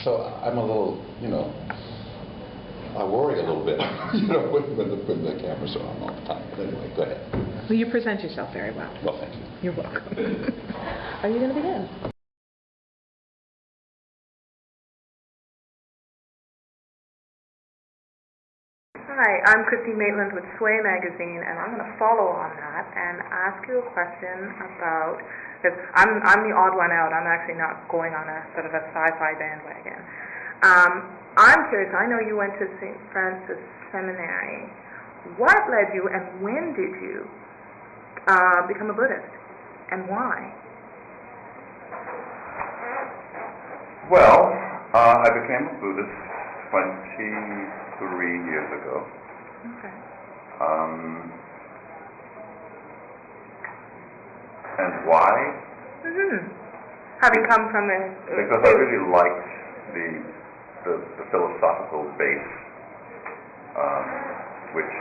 So I'm a little, I worry a little bit, when the cameras are on all the time. But anyway, go ahead. Well, you present yourself very well. Well, thank you. You're welcome. Are you going to begin? Hi, I'm kmaitland with Sway Magazine, and I'm going to follow on that and ask you a question about, because I'm the odd one out. I'm actually not going on a sort of a sci-fi bandwagon. I'm curious. I know you went to St. Francis Seminary. What led you, and when did you become a Buddhist, and why? Well, I became a Buddhist 23 years ago. Okay. And why? Having come from a... Because I really liked the philosophical base, which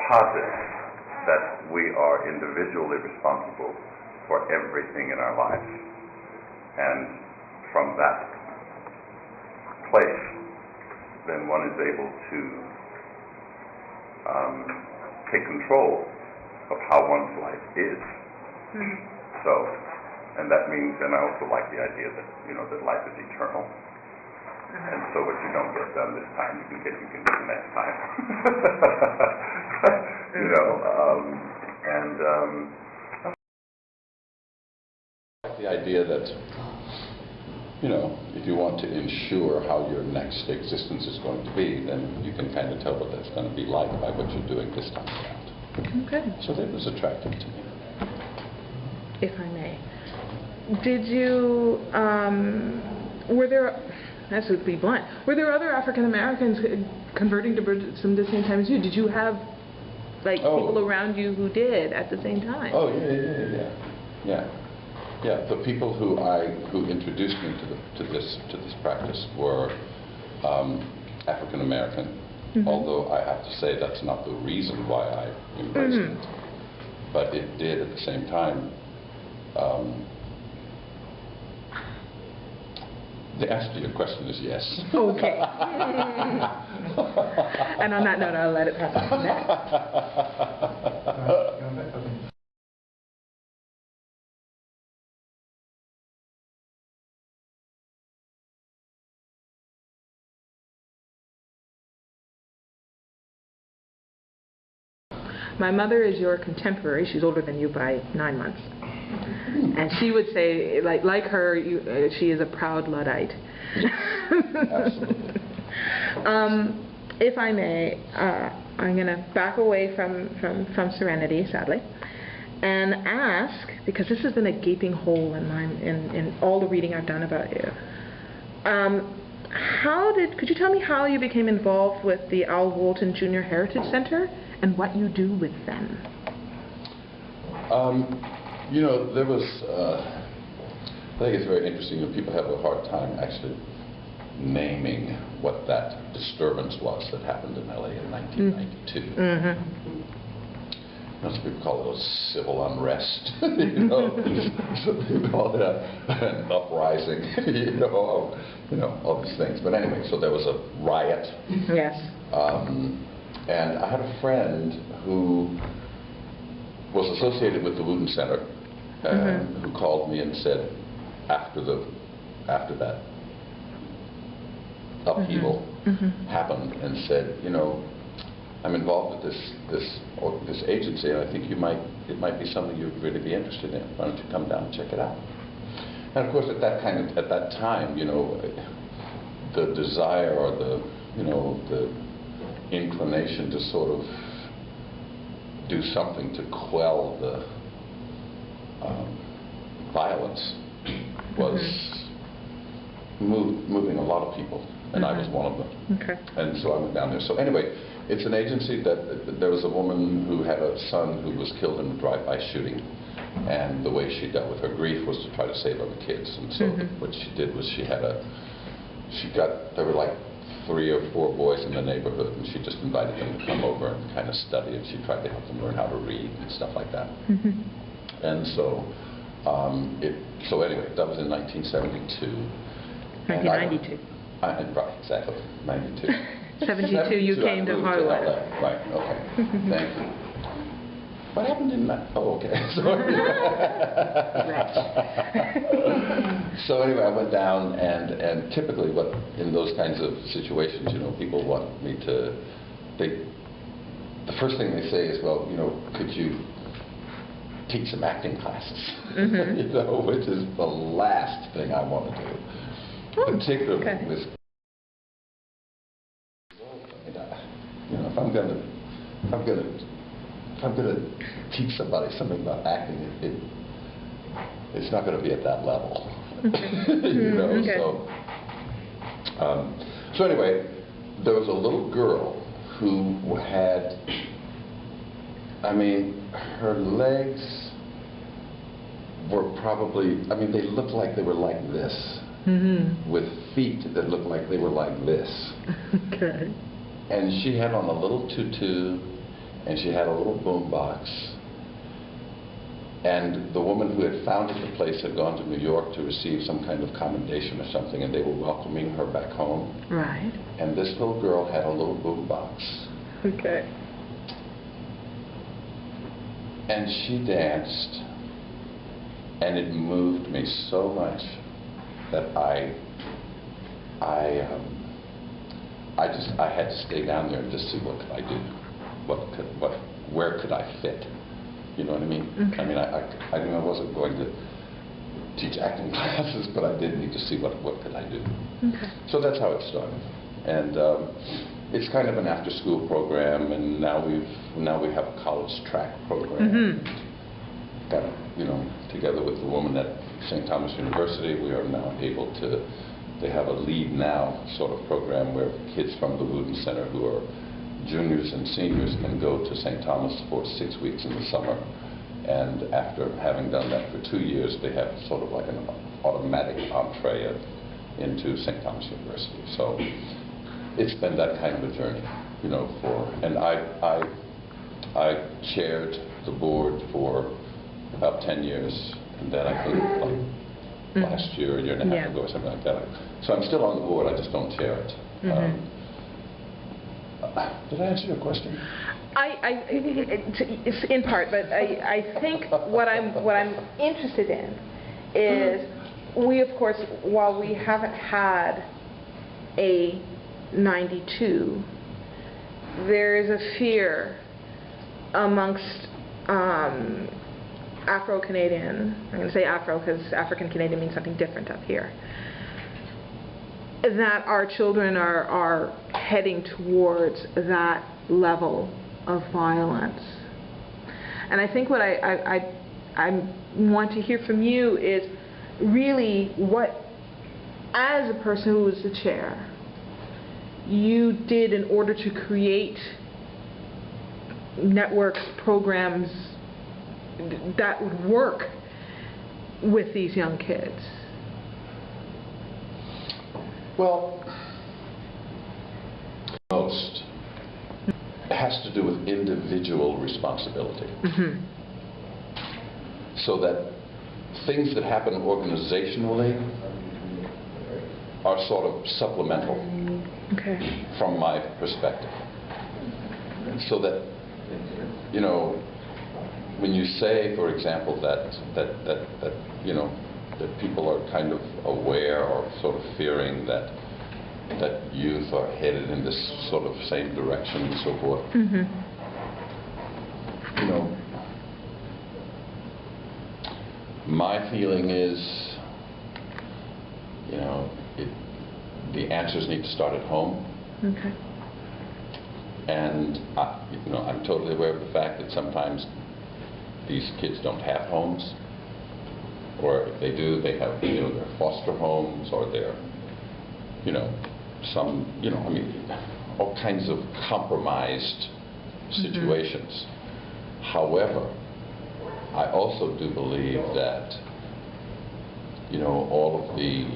posits that we are individually responsible for everything in our lives. And from that place, then one is able to take control of how one's life is. So, and that means, and I also like the idea that, that life is eternal. And so what you don't get done this time, you can do the next time. The idea that, if you want to ensure how your next existence is going to be, then you can kind of tell what that's going to be like by what you're doing this time around. Okay. So that was attractive to me. If I may. Did you, were there, that would be blunt, were there other African Americans converting to Buddhism at the same time as you? Did you have, people around you who did at the same time? Oh, yeah. Yeah, the people who introduced me to this practice were African American. Although I have to say that's not the reason why I embraced it, but it did at the same time. The answer to your question is yes. Okay. And on that note, I'll let it pass on next. My mother is your contemporary. She's older than you by 9 months. And she would say, like her, she is a proud Luddite. Absolutely. If I may, I'm going to back away from Serenity, sadly, and ask, because this has been a gaping hole in all the reading I've done about you. Could you tell me how you became involved with the Al Walton Jr. Heritage Center and what you do with them? There was, I think it's very interesting, people have a hard time actually naming what that disturbance was that happened in LA in 1992. Most people call it a civil unrest, some people call it an uprising, all these things. But anyway, so there was a riot. Yes. And I had a friend who was associated with the Wooten Center, who called me and said, after that upheaval happened, and said, I'm involved with this agency, and I think it might be something you'd really be interested in. Why don't you come down and check it out? And of course, at that time, the desire or the inclination to sort of do something to quell the violence was moving a lot of people, and I was one of them. Okay. And so I went down there. So anyway, it's an agency that there was a woman who had a son who was killed in a drive-by shooting, and the way she dealt with her grief was to try to save other kids. And so what she did was there were like 3 or 4 boys in the neighborhood, and she just invited them to come over and kind of study, and she tried to help them learn how to read and stuff like that. And so So anyway, that was in 1972. 1992. Right, exactly, 92. 72, you came to I moved Hollywood. LA. Right, okay, thank you. What happened in that? Oh, okay. So anyway, I went down, and typically, what in those kinds of situations, people want me to. The first thing they say is, well, could you teach some acting classes? Which is the last thing I want to do, particularly with. If I'm going to teach somebody something about acting, it's not going to be at that level. Okay. So anyway, there was a little girl who had, her legs were probably, they looked like they were like this, with feet that looked like they were like this. Okay. And she had on a little tutu, and she had a little boom box. And the woman who had founded the place had gone to New York to receive some kind of commendation or something, and they were welcoming her back home. Right. And this little girl had a little boom box. Okay. And she danced, and it moved me so much that I had to stay down there and just see what could I do, where could I fit. You know what I mean? Okay. I knew I wasn't going to teach acting classes, but I did need to see what could I do. Okay. So that's how it started, and it's kind of an after-school program, and now we have a college track program. Got together with the woman at St. Thomas University, we are now able to. They have a Lead Now sort of program where kids from the Wooten Center who are juniors and seniors can go to St. Thomas for 6 weeks in the summer. And after having done that for 2 years, they have sort of like an automatic entree into St. Thomas University. So it's been that kind of a journey, and I chaired the board for about 10 years, and then I think last year, a year and a half ago, or something like that. So I'm still on the board, I just don't chair it. Did I answer your question? It's in part, but I think what I'm interested in is we, of course, while we haven't had a 92, there is a fear amongst Afro-Canadian, I'm going to say Afro because African-Canadian means something different up here, that our children are heading towards that level of violence. And I think what I want to hear from you is really what, as a person who was the chair, you did in order to create networks, programs that would work with these young kids. Well, most has to do with individual responsibility. So that things that happen organizationally are sort of supplemental from my perspective. So that, when you say, for example, that people are kind of aware or sort of fearing that youth are headed in this sort of same direction and so forth. My feeling is, the answers need to start at home. And I'm totally aware of the fact that sometimes these kids don't have homes, or if they do, they have their foster homes, or they're all kinds of compromised situations. However, I also do believe that all of the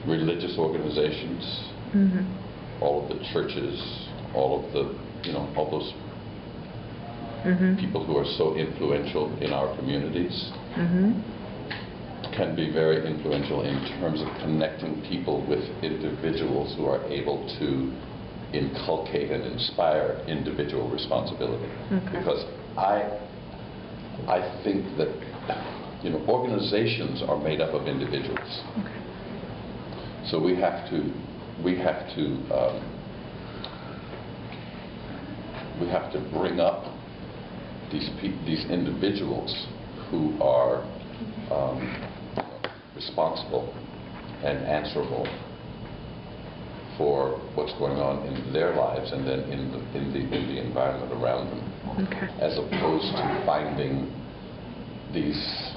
religious organizations, all of the churches, all of the all those people who are so influential in our communities can be very influential in terms of connecting people with individuals who are able to inculcate and inspire individual responsibility. Because I think that organizations are made up of individuals. So we have to bring up these individuals who are responsible and answerable for what's going on in their lives and then in the environment around them, as opposed to finding these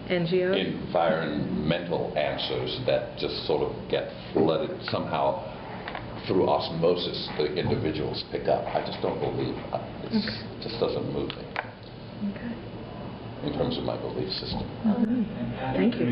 NGOs? Environmental answers that just sort of get flooded somehow through osmosis. The individuals pick up. I just don't believe it. Just doesn't move me in terms of my belief system. Thank you.